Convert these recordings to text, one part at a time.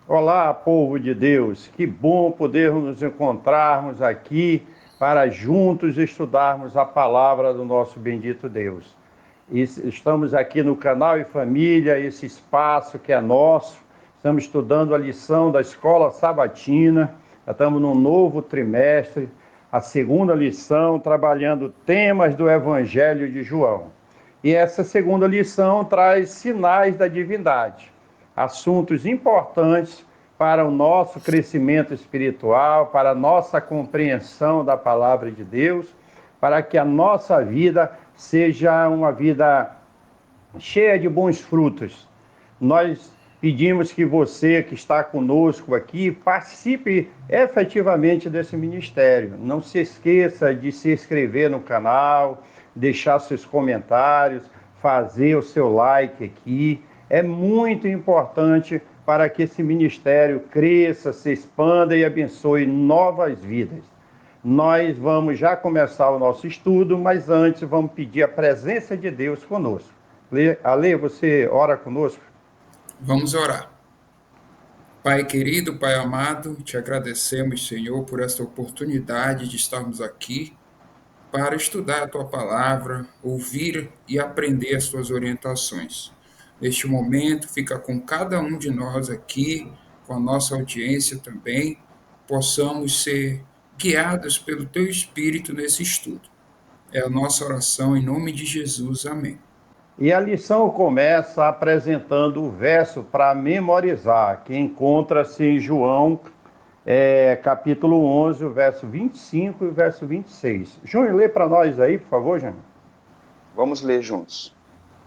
Olá, povo de Deus, que bom podermos nos encontrarmos aqui para juntos estudarmos a palavra do nosso bendito Deus. Estamos aqui no Canal e Família, esse espaço que é nosso. Estamos estudando a lição da Escola Sabatina, já estamos num novo trimestre, a segunda lição, trabalhando temas do Evangelho de João. E essa segunda lição traz sinais da divindade, assuntos importantes para o nosso crescimento espiritual, para a nossa compreensão da palavra de Deus, para que a nossa vida seja uma vida cheia de bons frutos. Nós pedimos que você que está conosco aqui participe efetivamente desse ministério. Não se esqueça de se inscrever no canal, deixar seus comentários, fazer o seu like aqui. É muito importante para que esse ministério cresça, se expanda e abençoe novas vidas. Nós vamos já começar o nosso estudo, mas antes vamos pedir a presença de Deus conosco. Ale, você ora conosco? Vamos orar. Pai querido, Pai amado, te agradecemos, Senhor, por esta oportunidade de estarmos aqui para estudar a tua palavra, ouvir e aprender as tuas orientações. Neste momento, fica com cada um de nós aqui, com a nossa audiência também, possamos ser guiados pelo teu Espírito nesse estudo. É a nossa oração em nome de Jesus. Amém. E a lição começa apresentando o verso para memorizar, que encontra-se em João, capítulo 11, o verso 25 e o verso 26. Júnior, lê para nós aí, por favor, Júnior. Vamos ler juntos.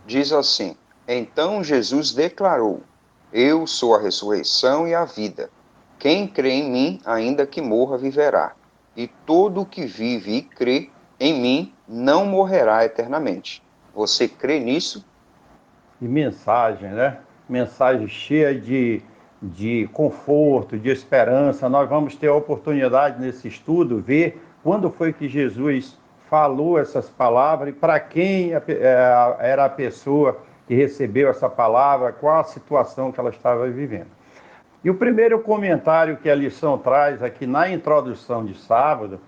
Diz assim: Então Jesus declarou: Eu sou a ressurreição e a vida. Quem crê em mim, ainda que morra, viverá. E todo o que vive e crê em mim não morrerá eternamente. Você crê nisso? E mensagem, né? Mensagem cheia de conforto, de esperança. Nós vamos ter a oportunidade nesse estudo ver quando foi que Jesus falou essas palavras e para quem era a pessoa que recebeu essa palavra, qual a situação que ela estava vivendo. E o primeiro comentário que a lição traz aqui na introdução de sábado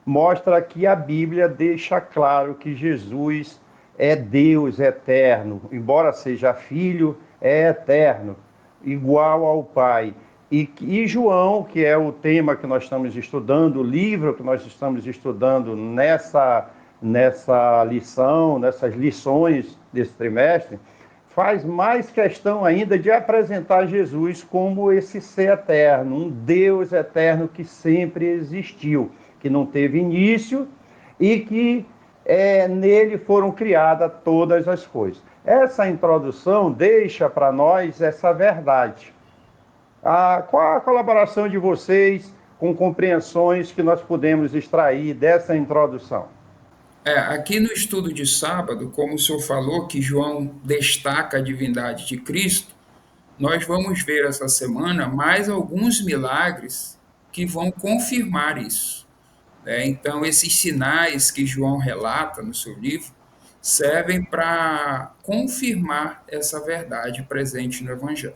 mostra que a Bíblia deixa claro que Jesus é Deus eterno, embora seja filho, é eterno, igual ao Pai. E João, que é o tema que nós estamos estudando, o livro que nós estamos estudando nessa lição, nessas lições desse trimestre, faz mais questão ainda de apresentar Jesus como esse ser eterno, um Deus eterno que sempre existiu, que não teve início e que nele foram criadas todas as coisas. Essa introdução deixa para nós essa verdade. Qual a colaboração de vocês com compreensões que nós podemos extrair dessa introdução? Aqui no estudo de sábado, como o senhor falou que João destaca a divindade de Cristo, nós vamos ver essa semana mais alguns milagres que vão confirmar isso, né? Então, esses sinais que João relata no seu livro servem para confirmar essa verdade presente no Evangelho.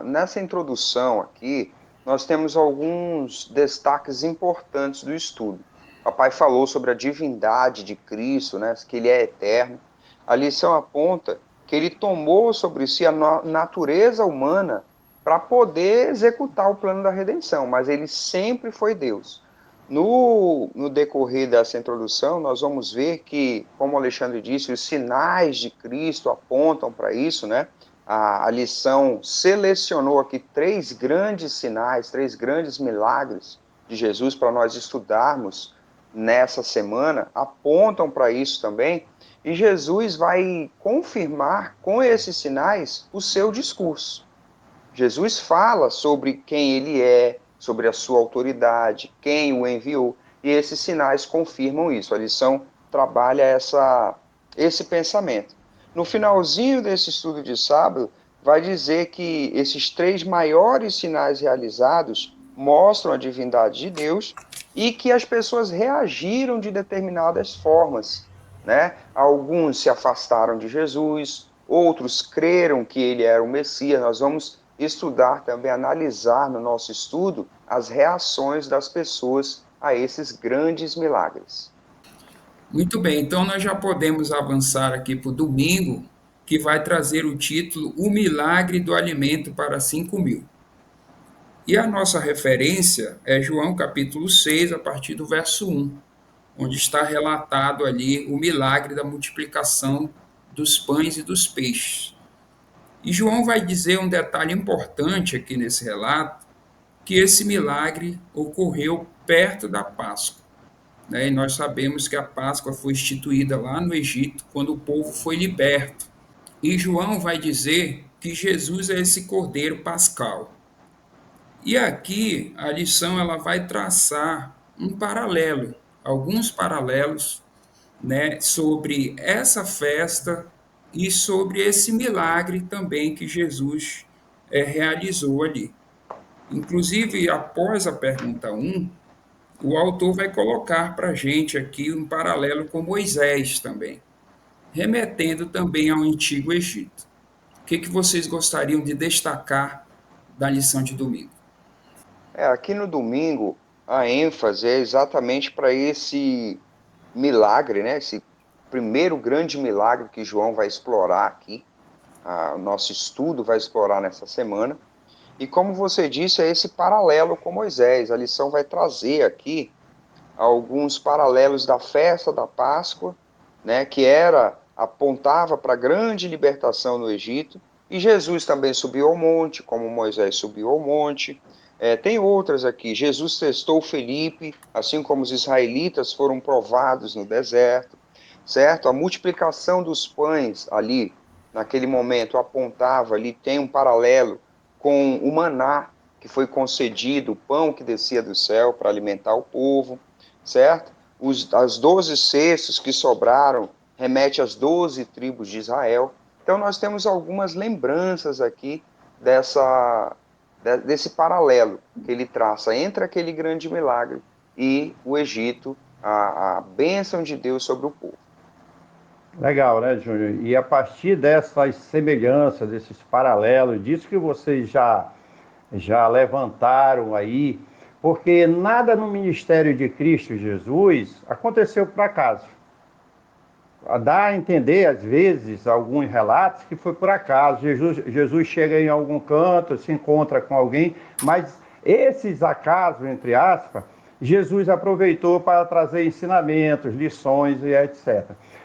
Nessa introdução aqui, nós temos alguns destaques importantes do estudo. Papai falou sobre a divindade de Cristo, né, que ele é eterno. A lição aponta que ele tomou sobre si a natureza humana para poder executar o plano da redenção, mas ele sempre foi Deus. No decorrer dessa introdução, nós vamos ver que, como o Alexandre disse, os sinais de Cristo apontam para isso, né? A lição selecionou aqui 3 grandes sinais, 3 grandes milagres de Jesus para nós estudarmos nessa semana, apontam para isso também, e Jesus vai confirmar com esses sinais o seu discurso. Jesus fala sobre quem ele é, sobre a sua autoridade, quem o enviou, e esses sinais confirmam isso. A lição trabalha esse pensamento. No finalzinho desse estudo de sábado, vai dizer que esses 3 maiores sinais realizados mostram a divindade de Deus e que as pessoas reagiram de determinadas formas, né? Alguns se afastaram de Jesus, outros creram que ele era o Messias. Nós vamos estudar também, analisar no nosso estudo as reações das pessoas a esses grandes milagres. Muito bem, então nós já podemos avançar aqui para o domingo, que vai trazer o título O Milagre do Alimento para 5.000. E a nossa referência é João capítulo 6, a partir do verso 1, onde está relatado ali o milagre da multiplicação dos pães e dos peixes. E João vai dizer um detalhe importante aqui nesse relato, que esse milagre ocorreu perto da Páscoa, né? E nós sabemos que a Páscoa foi instituída lá no Egito, quando o povo foi liberto. E João vai dizer que Jesus é esse cordeiro pascal. E aqui a lição ela vai traçar um paralelo, alguns paralelos, né, sobre essa festa e sobre esse milagre também que Jesus realizou ali. Inclusive, após a pergunta 1, o autor vai colocar para a gente aqui um paralelo com Moisés também, remetendo também ao Antigo Egito. O que vocês gostariam de destacar da lição de domingo? Aqui no domingo, a ênfase é exatamente para esse milagre, né? Esse primeiro grande milagre que João vai explorar aqui, o nosso estudo vai explorar nessa semana. E como você disse, é esse paralelo com Moisés. A lição vai trazer aqui alguns paralelos da festa da Páscoa, né, que apontava para a grande libertação no Egito, e Jesus também subiu ao monte, como Moisés subiu ao monte. Tem outras aqui. Jesus testou Felipe, assim como os israelitas foram provados no deserto, certo? A multiplicação dos pães ali, naquele momento, apontava ali, tem um paralelo com o maná que foi concedido, o pão que descia do céu para alimentar o povo, certo? As 12 cestos que sobraram remete às 12 tribos de Israel. Então nós temos algumas lembranças aqui desse paralelo que ele traça entre aquele grande milagre e o Egito, a bênção de Deus sobre o povo. Legal, né, Júnior? E a partir dessas semelhanças, desses paralelos, disso que vocês já levantaram aí, porque nada no ministério de Cristo Jesus aconteceu por acaso. Dá a entender, às vezes, alguns relatos que foi por acaso. Jesus chega em algum canto, se encontra com alguém, mas esses acasos, entre aspas, Jesus aproveitou para trazer ensinamentos, lições e etc.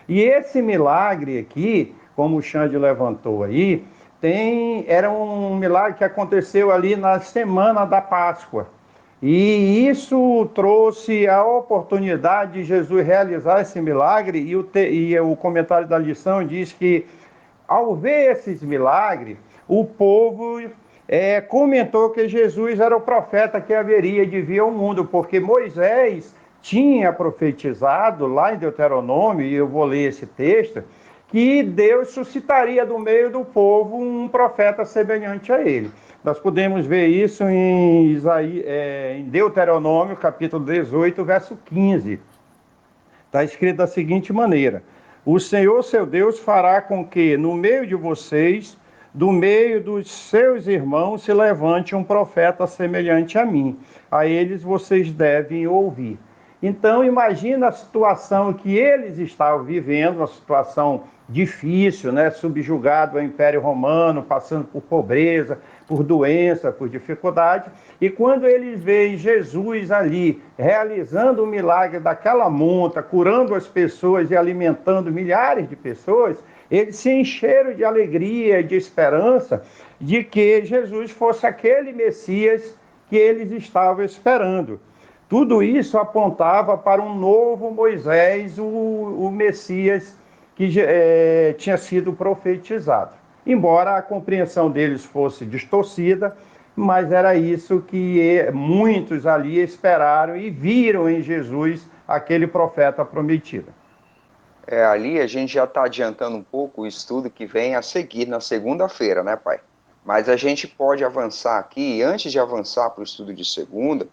E esse milagre aqui, como o Xande levantou aí, era um milagre que aconteceu ali na semana da Páscoa. E isso trouxe a oportunidade de Jesus realizar esse milagre, e o comentário da lição diz que, ao ver esses milagres, o povo comentou que Jesus era o profeta que haveria de vir ao mundo, porque Moisés tinha profetizado lá em Deuteronômio, e eu vou ler esse texto, que Deus suscitaria do meio do povo um profeta semelhante a ele. Nós podemos ver isso em Deuteronômio, capítulo 18, verso 15. Está escrito da seguinte maneira: o Senhor, seu Deus, fará com que, no meio de vocês, do meio dos seus irmãos, se levante um profeta semelhante a mim. A eles vocês devem ouvir. Então, imagina a situação que eles estavam vivendo, uma situação difícil, né? Subjugado ao Império Romano, passando por pobreza, por doença, por dificuldade. E quando eles veem Jesus ali realizando o milagre daquela monta, curando as pessoas e alimentando milhares de pessoas, eles se encheram de alegria e de esperança de que Jesus fosse aquele Messias que eles estavam esperando. Tudo isso apontava para um novo Moisés, o Messias que tinha sido profetizado. Embora a compreensão deles fosse distorcida, mas era isso que muitos ali esperaram e viram em Jesus aquele profeta prometido. Ali a gente já está adiantando um pouco o estudo que vem a seguir na segunda-feira, né, pai? Mas a gente pode avançar aqui, e antes de avançar para o estudo de segunda,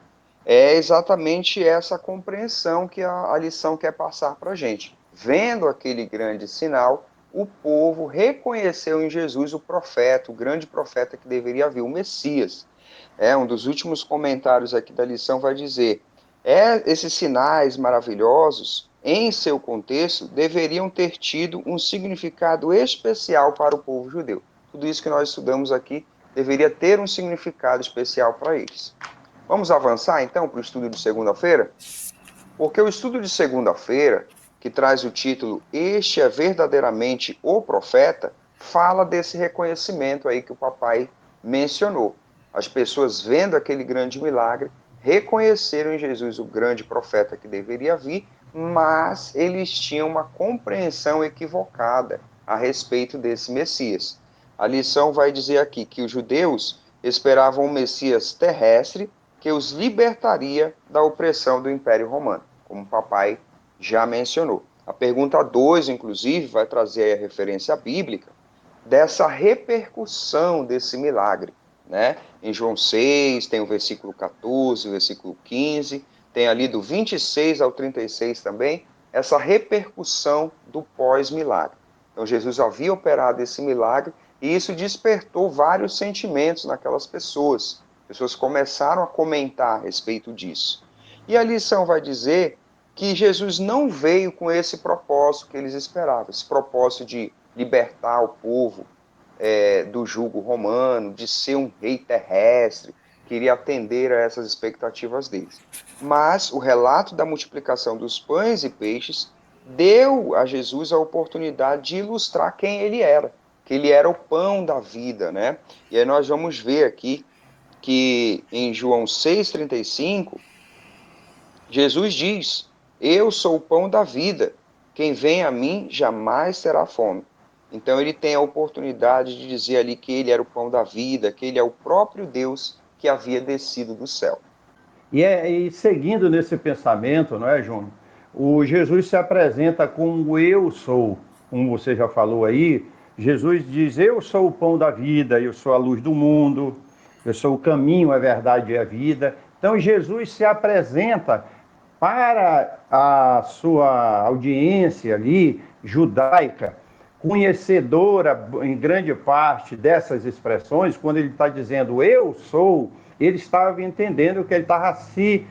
é exatamente essa compreensão que a lição quer passar para a gente. Vendo aquele grande sinal, o povo reconheceu em Jesus o profeta, o grande profeta que deveria vir, o Messias. Um dos últimos comentários aqui da lição vai dizer: esses sinais maravilhosos, em seu contexto, deveriam ter tido um significado especial para o povo judeu. Tudo isso que nós estudamos aqui deveria ter um significado especial para eles. Vamos avançar então para o estudo de segunda-feira? Porque o estudo de segunda-feira, que traz o título Este é verdadeiramente o profeta, fala desse reconhecimento aí que o papai mencionou. As pessoas vendo aquele grande milagre, reconheceram em Jesus o grande profeta que deveria vir, mas eles tinham uma compreensão equivocada a respeito desse Messias. A lição vai dizer aqui que os judeus esperavam um Messias terrestre que os libertaria da opressão do Império Romano, como o papai já mencionou. A pergunta 2, inclusive, vai trazer a referência bíblica dessa repercussão desse milagre. Né? Em João 6, tem o versículo 14, o versículo 15, tem ali do 26 ao 36 também, essa repercussão do pós-milagre. Então, Jesus havia operado esse milagre e isso despertou vários sentimentos naquelas pessoas. Pessoas começaram a comentar a respeito disso. E a lição vai dizer que Jesus não veio com esse propósito que eles esperavam, esse propósito de libertar o povo do jugo romano, de ser um rei terrestre, queria atender a essas expectativas deles. Mas o relato da multiplicação dos pães e peixes deu a Jesus a oportunidade de ilustrar quem ele era, que ele era o pão da vida, né? E aí nós vamos ver aqui que em João 6,35, Jesus diz: Eu sou o pão da vida, quem vem a mim jamais terá fome. Então ele tem a oportunidade de dizer ali que ele era o pão da vida, que ele é o próprio Deus que havia descido do céu. E seguindo nesse pensamento, não é, Júnior? O Jesus se apresenta como eu sou, como você já falou aí. Jesus diz: Eu sou o pão da vida, eu sou a luz do mundo, eu sou o caminho, a verdade e a vida. Então Jesus se apresenta para a sua audiência ali, judaica, conhecedora em grande parte dessas expressões, quando ele está dizendo eu sou, ele estava entendendo que ele estava se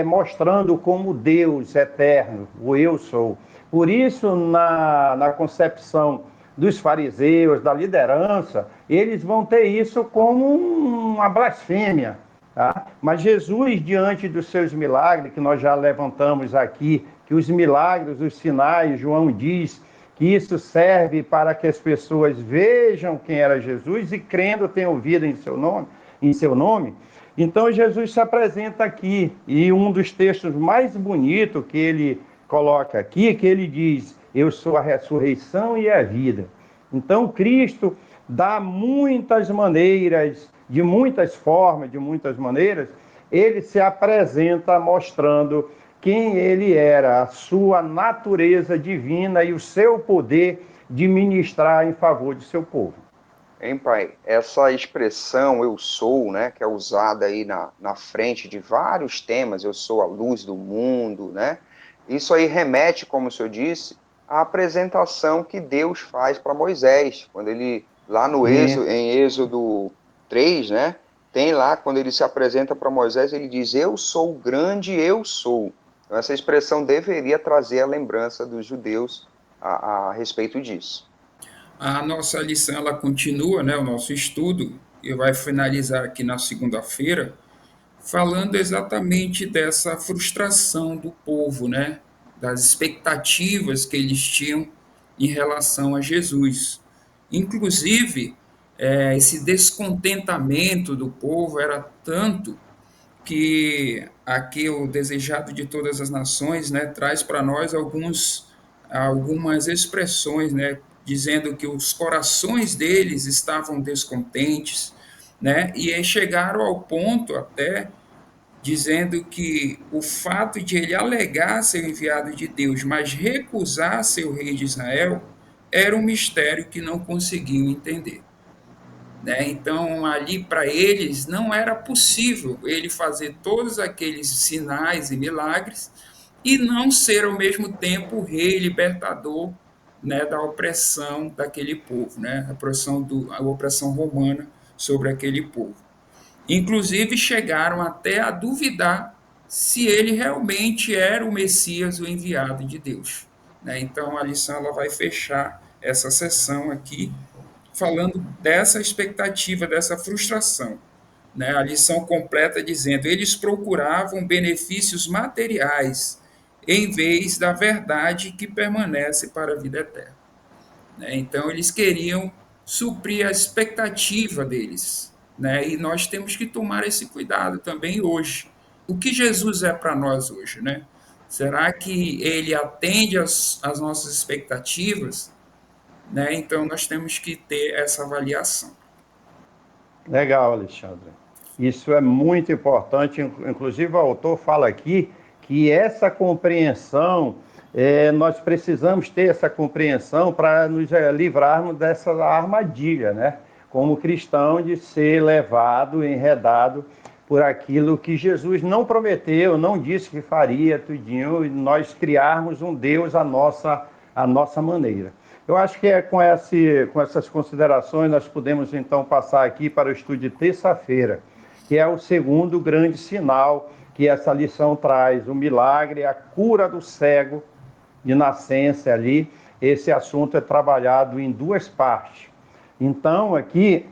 mostrando como Deus eterno, o eu sou. Por isso, na concepção dos fariseus, da liderança, eles vão ter isso como uma blasfêmia. Tá? Mas Jesus, diante dos seus milagres, que nós já levantamos aqui, que os milagres, os sinais, João diz que isso serve para que as pessoas vejam quem era Jesus e crendo tenham vida em seu nome. Então Jesus se apresenta aqui, e um dos textos mais bonitos que ele coloca aqui, que ele diz: eu sou a ressurreição e a vida. Então Cristo dá muitas maneiras, de muitas formas, de muitas maneiras, ele se apresenta mostrando quem ele era, a sua natureza divina e o seu poder de ministrar em favor de seu povo. Hein, pai? Essa expressão eu sou, né, que é usada aí na frente de vários temas, eu sou a luz do mundo, né? Isso aí remete, como o senhor disse, à apresentação que Deus faz para Moisés, quando ele, lá no Êxodo, em Êxodo 3, né, tem lá, quando ele se apresenta para Moisés, ele diz, eu sou o grande, eu sou. Então, essa expressão deveria trazer a lembrança dos judeus a respeito disso. A nossa lição ela continua, né, o nosso estudo, e vai finalizar aqui na segunda-feira, falando exatamente dessa frustração do povo, né, das expectativas que eles tinham em relação a Jesus. Inclusive, esse descontentamento do povo era tanto que aqui o Desejado de Todas as Nações, né, traz para nós algumas expressões, né, dizendo que os corações deles estavam descontentes, né, e chegaram ao ponto até dizendo que o fato de ele alegar ser enviado de Deus, mas recusar ser o rei de Israel, era um mistério que não conseguiam entender. né? Então, ali para eles não era possível ele fazer todos aqueles sinais e milagres e não ser ao mesmo tempo o rei libertador, né, da opressão daquele povo, né? A opressão romana sobre aquele povo. Inclusive chegaram até a duvidar se ele realmente era o Messias, o enviado de Deus, né? Então a lição ela vai fechar essa sessão aqui falando dessa expectativa, dessa frustração, né? A lição completa dizendo: eles procuravam benefícios materiais em vez da verdade que permanece para a vida eterna, né? Então eles queriam suprir a expectativa deles, né? E nós temos que tomar esse cuidado também hoje. O que Jesus é para nós hoje, né? Será que ele atende às nossas expectativas, né? Então nós temos que ter essa avaliação. Legal, Alexandre. Isso é muito importante. Inclusive, o autor fala aqui que essa compreensão, nós precisamos ter essa compreensão para nos livrarmos dessa armadilha, né? Como cristão, de ser levado, enredado por aquilo que Jesus não prometeu, não disse que faria, tudinho, e nós criarmos um Deus à nossa maneira. Eu acho que com essas considerações nós podemos então passar aqui para o estudo de terça-feira, que é o segundo grande sinal que essa lição traz, o milagre, a cura do cego de nascença ali. Esse assunto é trabalhado em duas partes. Então, aqui,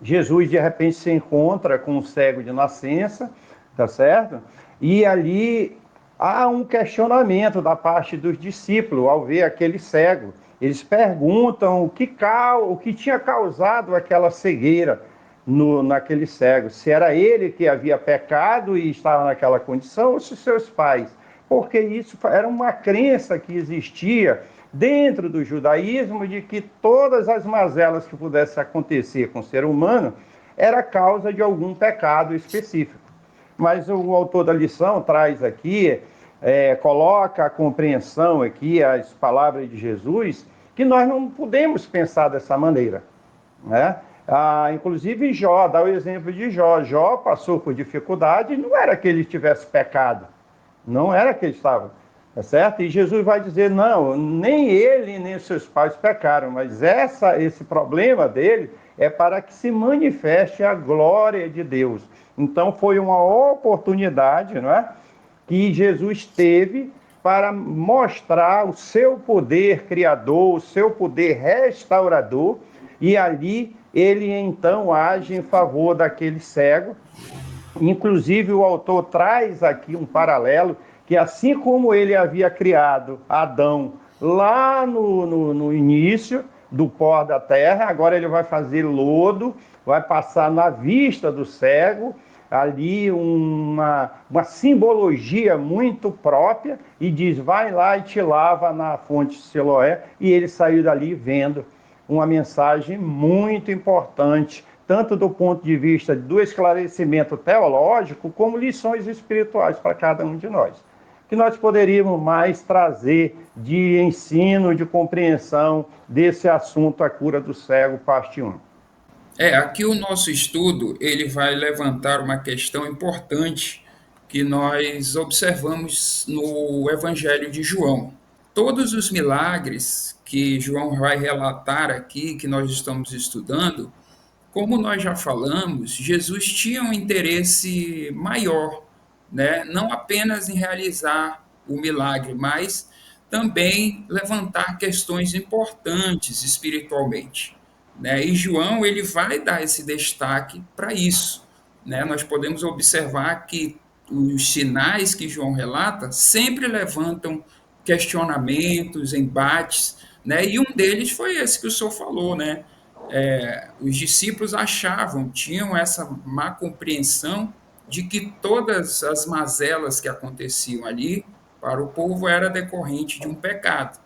Jesus de repente se encontra com um cego de nascença, tá certo? E ali há um questionamento da parte dos discípulos ao ver aquele cego. Eles perguntam o que tinha causado aquela cegueira naquele cego. Se era ele que havia pecado e estava naquela condição, ou se seus pais. Porque isso era uma crença que existia dentro do judaísmo de que todas as mazelas que pudessem acontecer com o ser humano era causa de algum pecado específico. Mas o autor da lição traz aqui, coloca a compreensão aqui, as palavras de Jesus, que nós não podemos pensar dessa maneira, né? Inclusive Jó, dá o exemplo de Jó. Jó passou por dificuldade e não era que ele tivesse pecado, não era que ele estava, tá certo? E Jesus vai dizer, não, nem ele nem os seus pais pecaram, mas esse problema dele é para que se manifeste a glória de Deus. Então foi uma oportunidade, não é, que Jesus teve para mostrar o seu poder criador, o seu poder restaurador, e ali ele então age em favor daquele cego. Inclusive o autor traz aqui um paralelo, que assim como ele havia criado Adão lá no início do pó da terra, agora ele vai fazer lodo, vai passar na vista do cego, ali uma simbologia muito própria, e diz, vai lá e te lava na fonte de Siloé, e ele saiu dali vendo. Uma mensagem muito importante, tanto do ponto de vista do esclarecimento teológico, como lições espirituais para cada um de nós. Que nós poderíamos mais trazer de ensino, de compreensão desse assunto, a cura do cego, parte 1. Aqui o nosso estudo ele vai levantar uma questão importante que nós observamos no Evangelho de João. Todos os milagres que João vai relatar aqui, que nós estamos estudando, como nós já falamos, Jesus tinha um interesse maior, né? Não apenas em realizar o milagre, mas também levantar questões importantes espiritualmente, né? E João ele vai dar esse destaque para isso, né? Nós podemos observar que os sinais que João relata sempre levantam questionamentos, embates, né? E um deles foi esse que o senhor falou, né? Os discípulos tinham essa má compreensão de que todas as mazelas que aconteciam ali para o povo era decorrente de um pecado,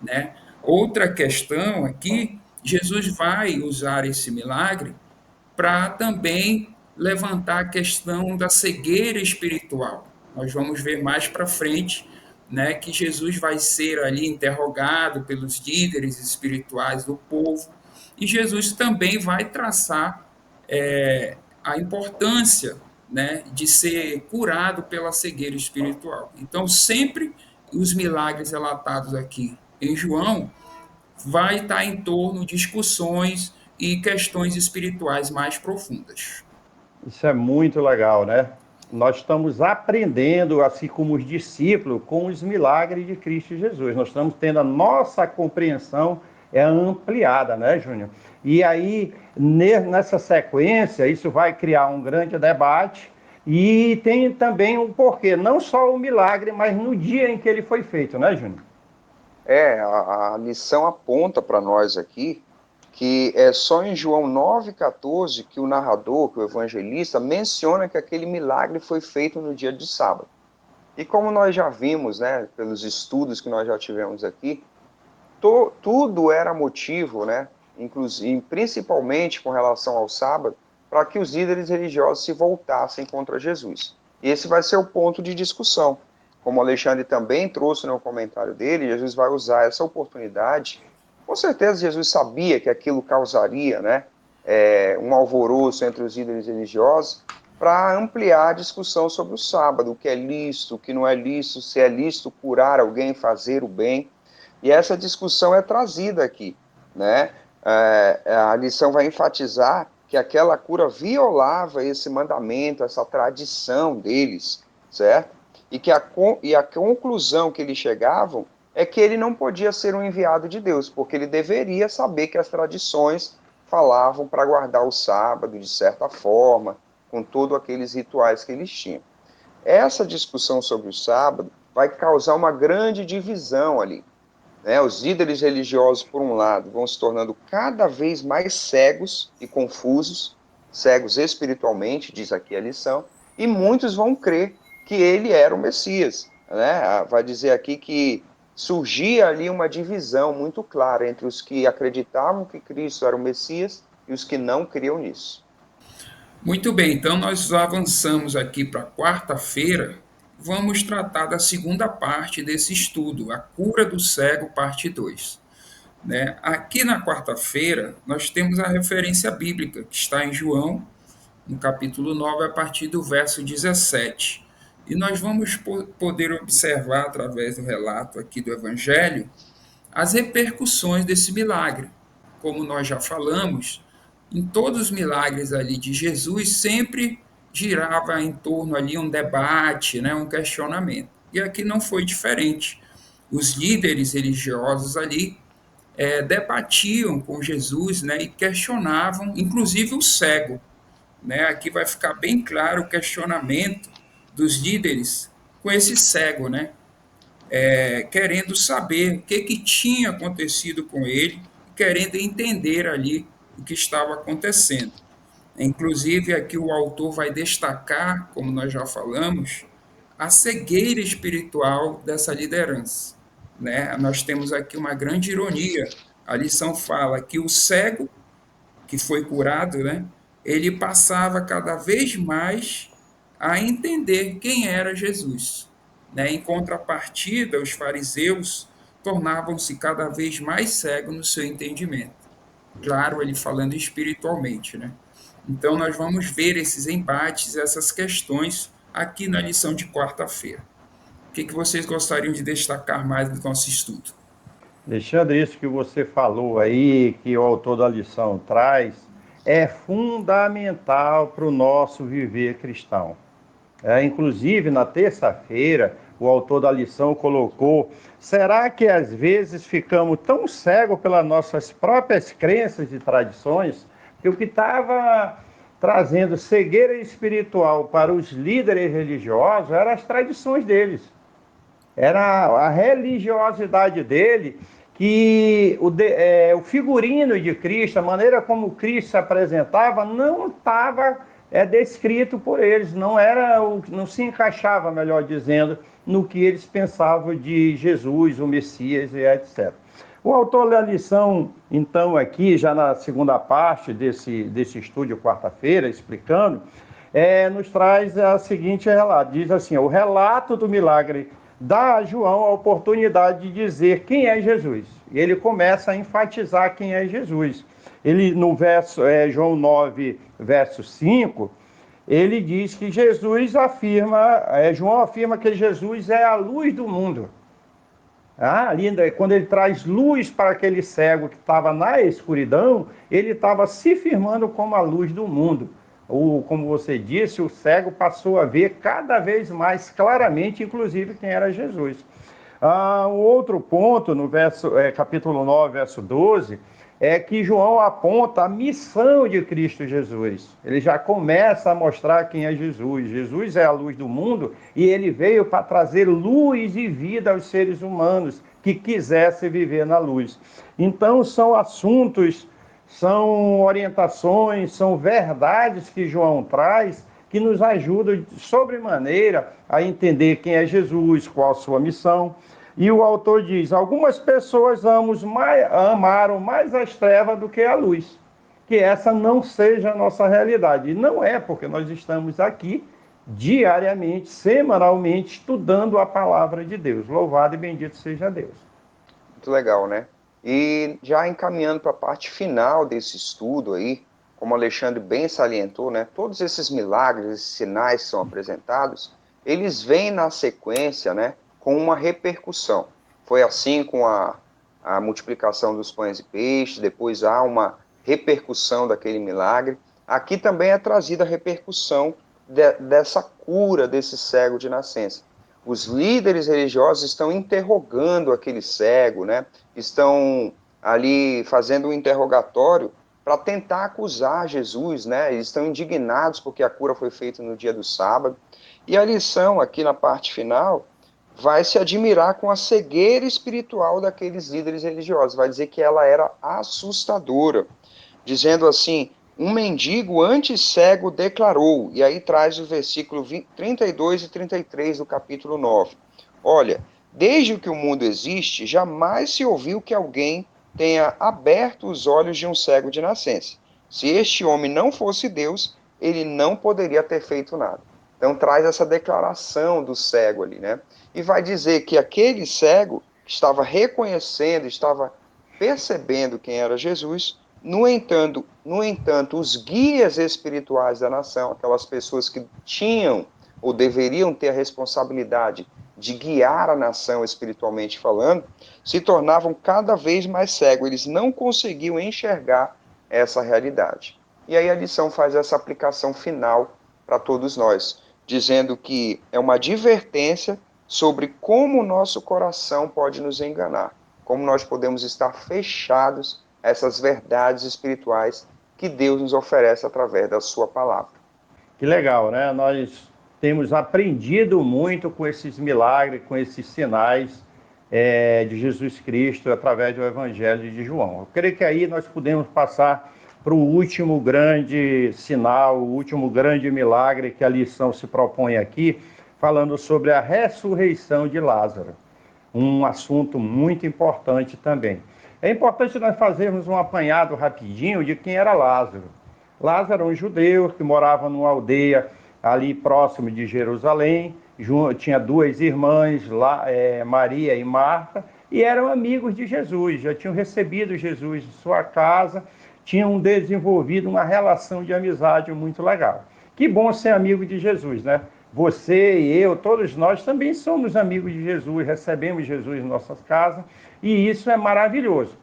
né? Outra questão aqui, Jesus vai usar esse milagre para também levantar a questão da cegueira espiritual. Nós vamos ver mais para frente, né, que Jesus vai ser ali interrogado pelos líderes espirituais do povo, e Jesus também vai traçar a importância, né, de ser curado pela cegueira espiritual. Então, sempre os milagres relatados aqui em João vai estar em torno de discussões e questões espirituais mais profundas. Isso é muito legal, né? Nós estamos aprendendo, assim como os discípulos, com os milagres de Cristo Jesus. Nós estamos tendo a nossa compreensão ampliada, né, Júnior? E aí, nessa sequência, isso vai criar um grande debate e tem também um porquê, não só o milagre, mas no dia em que ele foi feito, né, Júnior? A lição aponta para nós aqui que é só em João 9,14 que o narrador, que o evangelista, menciona que aquele milagre foi feito no dia de sábado. E como nós já vimos, né, pelos estudos que nós já tivemos aqui, tudo era motivo, né, inclusive, principalmente com relação ao sábado, para que os líderes religiosos se voltassem contra Jesus. E esse vai ser o ponto de discussão. Como o Alexandre também trouxe no comentário dele, Jesus vai usar essa oportunidade. Com certeza Jesus sabia que aquilo causaria, né, um alvoroço entre os líderes religiosos, para ampliar a discussão sobre o sábado, o que é lícito, o que não é lícito, se é lícito curar alguém, fazer o bem. E essa discussão é trazida aqui, né? A lição vai enfatizar que aquela cura violava esse mandamento, essa tradição deles, certo? E a conclusão que eles chegavam é que ele não podia ser um enviado de Deus, porque ele deveria saber que as tradições falavam para guardar o sábado de certa forma, com todos aqueles rituais que eles tinham. Essa discussão sobre o sábado vai causar uma grande divisão ali, né? Os líderes religiosos, por um lado, vão se tornando cada vez mais cegos e confusos, cegos espiritualmente, diz aqui a lição, e muitos vão crer que ele era o Messias, né? Vai dizer aqui que surgia ali uma divisão muito clara entre os que acreditavam que Cristo era o Messias e os que não criam nisso. Muito bem, então nós avançamos aqui para quarta-feira. Vamos tratar da segunda parte desse estudo, a cura do cego, parte 2. Né? Aqui na quarta-feira, nós temos a referência bíblica, que está em João, no capítulo 9, a partir do verso 17. E nós vamos poder observar, através do relato aqui do Evangelho, as repercussões desse milagre. Como nós já falamos, em todos os milagres ali de Jesus, sempre girava em torno ali um debate, né, um questionamento. E aqui não foi diferente. Os líderes religiosos ali debatiam com Jesus, né, e questionavam, inclusive o cego. Né? Aqui vai ficar bem claro o questionamento dos líderes com esse cego, né? Querendo saber o que tinha acontecido com ele, querendo entender ali o que estava acontecendo. Inclusive, aqui o autor vai destacar, como nós já falamos, a cegueira espiritual dessa liderança. Né? Nós temos aqui uma grande ironia. A lição fala que o cego, que foi curado, né, ele passava cada vez mais a entender quem era Jesus. Né? Em contrapartida, os fariseus tornavam-se cada vez mais cegos no seu entendimento. Claro, ele falando espiritualmente, né? Então, nós vamos ver esses embates, essas questões aqui na lição de quarta-feira. O que vocês gostariam de destacar mais do nosso estudo? Alexandre, isso que você falou aí, que o autor da lição traz, é fundamental para o nosso viver cristão. Inclusive, na terça-feira, o autor da lição colocou: será que às vezes ficamos tão cegos pelas nossas próprias crenças e tradições que o que estava trazendo cegueira espiritual para os líderes religiosos eram as tradições deles? Era a religiosidade dele, que o figurino de Cristo, a maneira como Cristo se apresentava, não estava descrito por eles, não se encaixava, melhor dizendo, no que eles pensavam de Jesus, o Messias e etc. O autor da lição, então, aqui, já na segunda parte desse estúdio, quarta-feira, explicando, nos traz a seguinte relato. Diz assim: o relato do milagre dá a João a oportunidade de dizer quem é Jesus. E ele começa a enfatizar quem é Jesus. ele no verso, João 9, verso 5, ele diz que Jesus afirma, João afirma que Jesus é a luz do mundo. Ali, quando ele traz luz para aquele cego que estava na escuridão, ele estava se firmando como a luz do mundo. Como você disse, o cego passou a ver cada vez mais claramente, inclusive, quem era Jesus. Um outro ponto, no capítulo 9, verso 12, é que João aponta a missão de Cristo Jesus. Ele já começa a mostrar quem é Jesus. Jesus é a luz do mundo e ele veio para trazer luz e vida aos seres humanos que quisessem viver na luz. Então, são assuntos, são orientações, são verdades que João traz que nos ajudam sobremaneira a entender quem é Jesus, qual a sua missão. E o autor diz: algumas pessoas amaram mais as trevas do que a luz. Que essa não seja a nossa realidade. E não é, porque nós estamos aqui diariamente, semanalmente, estudando a palavra de Deus. Louvado e bendito seja Deus. Muito legal, né? E já encaminhando para a parte final desse estudo aí, como o Alexandre bem salientou, né? Todos esses milagres, esses sinais que são apresentados, eles vêm na sequência, né? Com uma repercussão. Foi assim com a multiplicação dos pães e peixes, depois há uma repercussão daquele milagre. Aqui também é trazida a repercussão dessa cura desse cego de nascença. Os líderes religiosos estão interrogando aquele cego, né? Estão ali fazendo um interrogatório para tentar acusar Jesus, né? Eles estão indignados porque a cura foi feita no dia do sábado. E a lição aqui na parte final vai se admirar com a cegueira espiritual daqueles líderes religiosos. Vai dizer que ela era assustadora, dizendo assim: um mendigo antes cego declarou, e aí traz o versículo 32 e 33 do capítulo 9. Olha, desde que o mundo existe, jamais se ouviu que alguém tenha aberto os olhos de um cego de nascença. Se este homem não fosse Deus, ele não poderia ter feito nada. Então traz essa declaração do cego ali, né? E vai dizer que aquele cego que estava reconhecendo, estava percebendo quem era Jesus. No entanto, os guias espirituais da nação, aquelas pessoas que tinham ou deveriam ter a responsabilidade de guiar a nação espiritualmente falando, se tornavam cada vez mais cegos. Eles não conseguiam enxergar essa realidade. E aí a lição faz essa aplicação final para todos nós, dizendo que é uma advertência sobre como o nosso coração pode nos enganar, como nós podemos estar fechados a essas verdades espirituais que Deus nos oferece através da sua palavra. Que legal, né? Nós temos aprendido muito com esses milagres, com esses sinais de Jesus Cristo através do Evangelho de João. Eu creio que aí nós podemos passar para o último grande sinal, o último grande milagre que a lição se propõe aqui, falando sobre a ressurreição de Lázaro. Um assunto muito importante também. É importante nós fazermos um apanhado rapidinho de quem era Lázaro. Lázaro era um judeu que morava numa aldeia ali próximo de Jerusalém, tinha duas irmãs, Maria e Marta, e eram amigos de Jesus, já tinham recebido Jesus em sua casa, tinham desenvolvido uma relação de amizade muito legal. Que bom ser amigo de Jesus, né? Você e eu, todos nós também somos amigos de Jesus, recebemos Jesus em nossas casas, e isso é maravilhoso.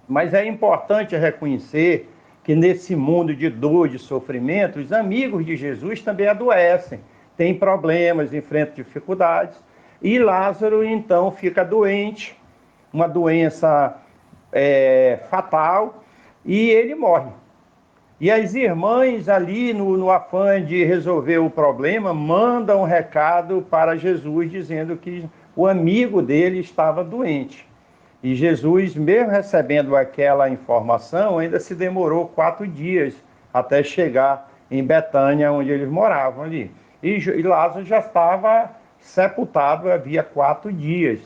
Mas é importante reconhecer que nesse mundo de dor, de sofrimento, os amigos de Jesus também adoecem, têm problemas, enfrentam dificuldades, e Lázaro então fica doente, uma doença fatal, e ele morre. E as irmãs ali, no afã de resolver o problema, mandam um recado para Jesus, dizendo que o amigo dele estava doente. E Jesus, mesmo recebendo aquela informação, ainda se demorou 4 dias até chegar em Betânia, onde eles moravam ali. E Lázaro já estava sepultado havia 4 dias,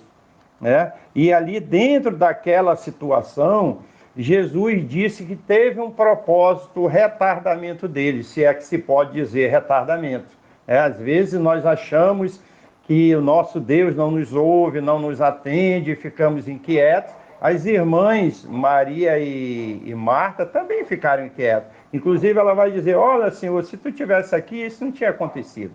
né? E ali dentro daquela situação, Jesus disse que teve um propósito, retardamento dele, se é que se pode dizer retardamento. Às vezes nós achamos que o nosso Deus não nos ouve, não nos atende, ficamos inquietos. As irmãs Maria e Marta também ficaram inquietas. Inclusive, ela vai dizer: olha, Senhor, se tu tivesse aqui, isso não tinha acontecido,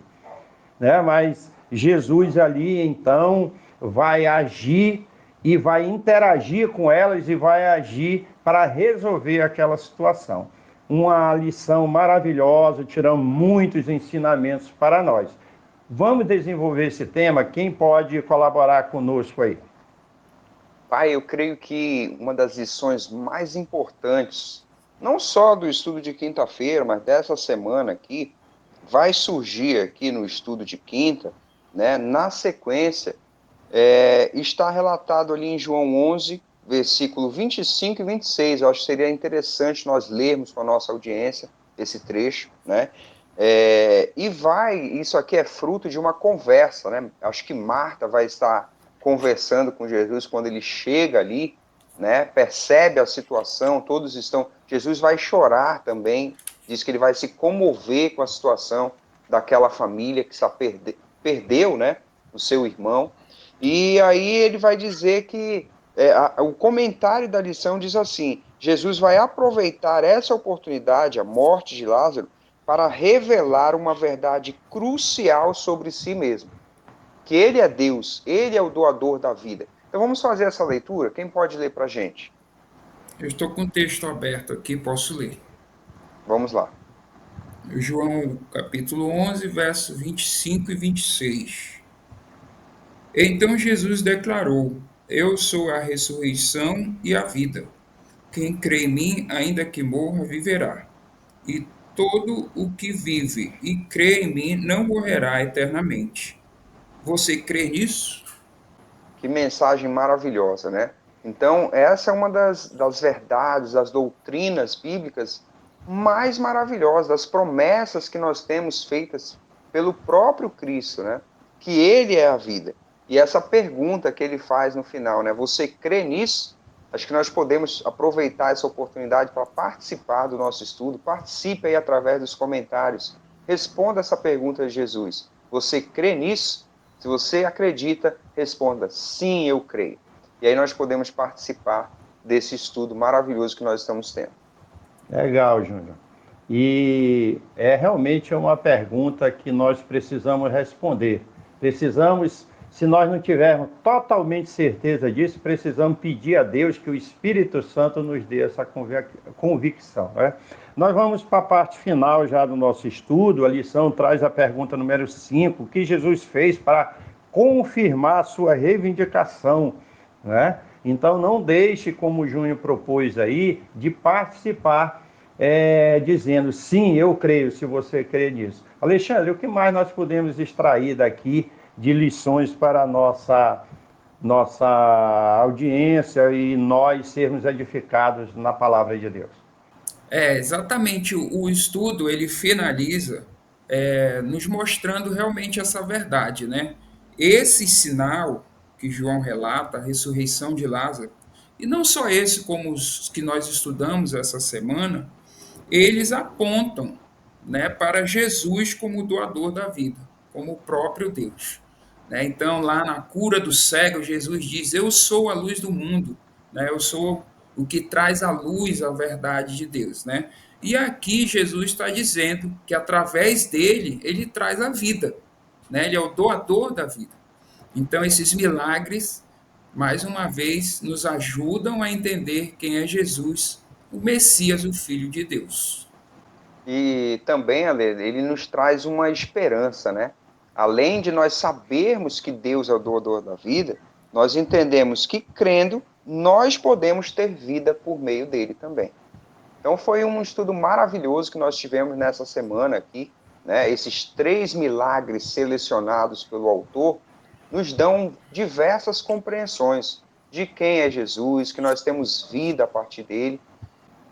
né? Mas Jesus ali, então, vai agir e vai interagir com elas e vai agir para resolver aquela situação. Uma lição maravilhosa, tirando muitos ensinamentos para nós. Vamos desenvolver esse tema? Quem pode colaborar conosco aí? Pai, eu creio que uma das lições mais importantes, não só do estudo de quinta-feira, mas dessa semana aqui, vai surgir aqui no estudo de quinta, né? Na sequência, está relatado ali em João 11, versículo 25 e 26. Eu acho que seria interessante nós lermos com a nossa audiência esse trecho, né? Isso aqui é fruto de uma conversa, né? Acho que Marta vai estar conversando com Jesus quando ele chega ali, né? Percebe a situação, todos estão. Jesus vai chorar também, diz que ele vai se comover com a situação daquela família que perdeu, né? O seu irmão. E aí ele vai dizer que o comentário da lição diz assim: Jesus vai aproveitar essa oportunidade, a morte de Lázaro, para revelar uma verdade crucial sobre si mesmo, que ele é Deus, ele é o doador da vida. Então vamos fazer essa leitura? Quem pode ler para a gente? Eu estou com o texto aberto aqui, posso ler. Vamos lá. João capítulo 11, versos 25 e 26. Então Jesus declarou: Eu sou a ressurreição e a vida. Quem crê em mim, ainda que morra, viverá. E todo o que vive e crê em mim não morrerá eternamente. Você crê nisso? Que mensagem maravilhosa, né? Então, essa é uma das verdades, das doutrinas bíblicas mais maravilhosas, das promessas que nós temos feitas pelo próprio Cristo, né? Que Ele é a vida. E essa pergunta que ele faz no final, né? Você crê nisso? Acho que nós podemos aproveitar essa oportunidade para participar do nosso estudo. Participe aí através dos comentários. Responda essa pergunta de Jesus. Você crê nisso? Se você acredita, responda: sim, eu creio. E aí nós podemos participar desse estudo maravilhoso que nós estamos tendo. Legal, Júnior. E realmente uma pergunta que nós precisamos responder. Precisamos, se nós não tivermos totalmente certeza disso, precisamos pedir a Deus que o Espírito Santo nos dê essa convicção, né? Nós vamos para a parte final já do nosso estudo. A lição traz a pergunta número 5: o que Jesus fez para confirmar a sua reivindicação, né? Então não deixe, como o Júnior propôs aí, de participar dizendo: sim, eu creio, se você crê nisso. Alexandre, o que mais nós podemos extrair daqui de lições para a nossa audiência e nós sermos edificados na palavra de Deus? Exatamente. O estudo ele finaliza nos mostrando realmente essa verdade, né? Esse sinal que João relata, a ressurreição de Lázaro, e não só esse, como os que nós estudamos essa semana, eles apontam, né, para Jesus como o doador da vida, como o próprio Deus. Né? Então, lá na cura do cego, Jesus diz: Eu sou a luz do mundo, né? Eu sou o que traz à luz a verdade de Deus. Né? E aqui Jesus está dizendo que através dele, ele traz a vida. Né? Ele é o doador da vida. Então, esses milagres, mais uma vez, nos ajudam a entender quem é Jesus, o Messias, o Filho de Deus. E também, Ale, ele nos traz uma esperança, né? Além de nós sabermos que Deus é o doador da vida, nós entendemos que crendo, nós podemos ter vida por meio dele também. Então foi um estudo maravilhoso que nós tivemos nessa semana aqui, né? Esses 3 milagres selecionados pelo autor nos dão diversas compreensões de quem é Jesus, que nós temos vida a partir dele.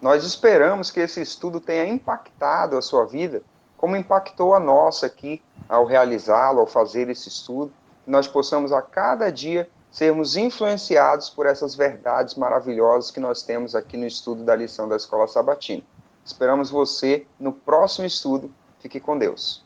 Nós esperamos que esse estudo tenha impactado a sua vida, como impactou a nossa aqui ao realizá-lo, ao fazer esse estudo, que nós possamos a cada dia sermos influenciados por essas verdades maravilhosas que nós temos aqui no estudo da lição da Escola Sabatina. Esperamos você no próximo estudo. Fique com Deus.